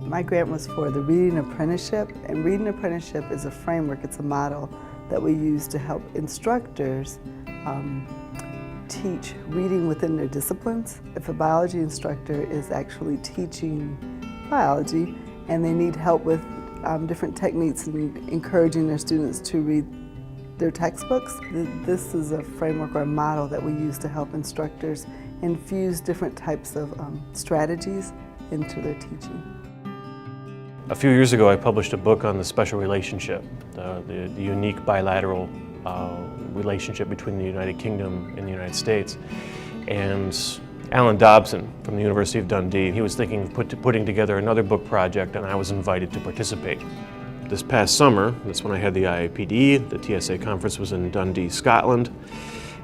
My grant was for the Reading Apprenticeship, and Reading Apprenticeship is a framework, it's a model that we use to help instructors teach reading within their disciplines. If a biology instructor is actually teaching biology and they need help with different techniques and encouraging their students to read their textbooks, this is a framework or a model that we use to help instructors infuse different types of strategies into their teaching. A few years ago I published a book on the special relationship, the unique bilateral relationship between the United Kingdom and the United States. And Alan Dobson from the University of Dundee, he was thinking of putting together another book project, and I was invited to participate. This past summer, that's when I had the IIPD, the TSA conference was in Dundee, Scotland,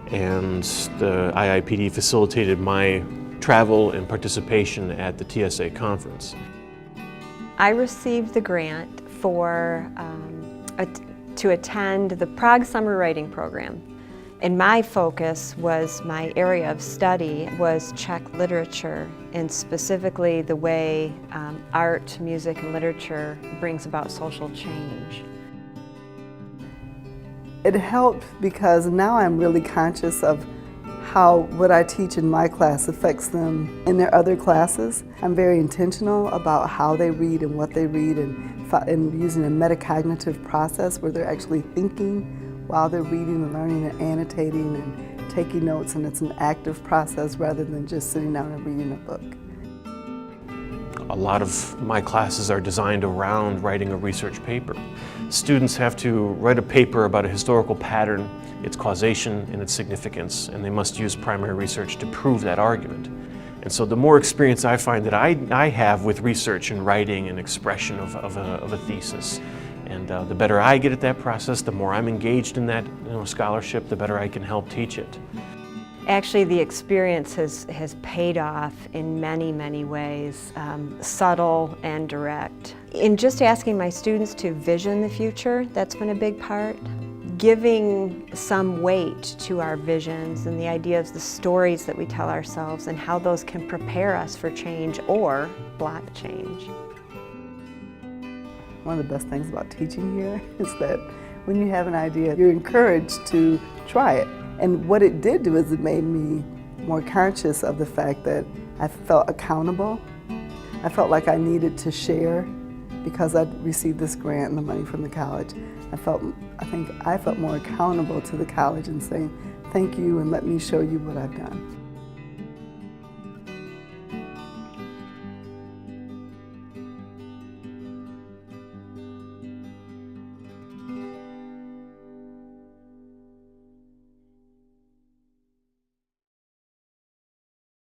and the IIPD facilitated my travel and participation at the TSA conference. I received the grant to attend the Prague Summer Writing Program. And my focus was, my area of study was Czech literature, and specifically the way art, music, and literature brings about social change. It helped because now I'm really conscious of how what I teach in my class affects them in their other classes. I'm very intentional about how they read and what they read, and using a metacognitive process where they're actually thinking while they're reading and learning and annotating and taking notes, and it's an active process rather than just sitting down and reading a book. A lot of my classes are designed around writing a research paper. Students have to write a paper about a historical pattern, its causation, and its significance, and they must use primary research to prove that argument. And so the more experience I find that I have with research and writing and expression of a thesis, and the better I get at that process, the more I'm engaged in that scholarship, the better I can help teach it. Actually, the experience has paid off in many, many ways, subtle and direct. In just asking my students to vision the future, that's been a big part. Giving some weight to our visions and the ideas, the stories that we tell ourselves, and how those can prepare us for change or block change. One of the best things about teaching here is that when you have an idea, you're encouraged to try it. And what it did do is it made me more conscious of the fact that I felt accountable. I felt like I needed to share because I'd received this grant and the money from the college. I think I felt more accountable to the college and saying, thank you and let me show you what I've done.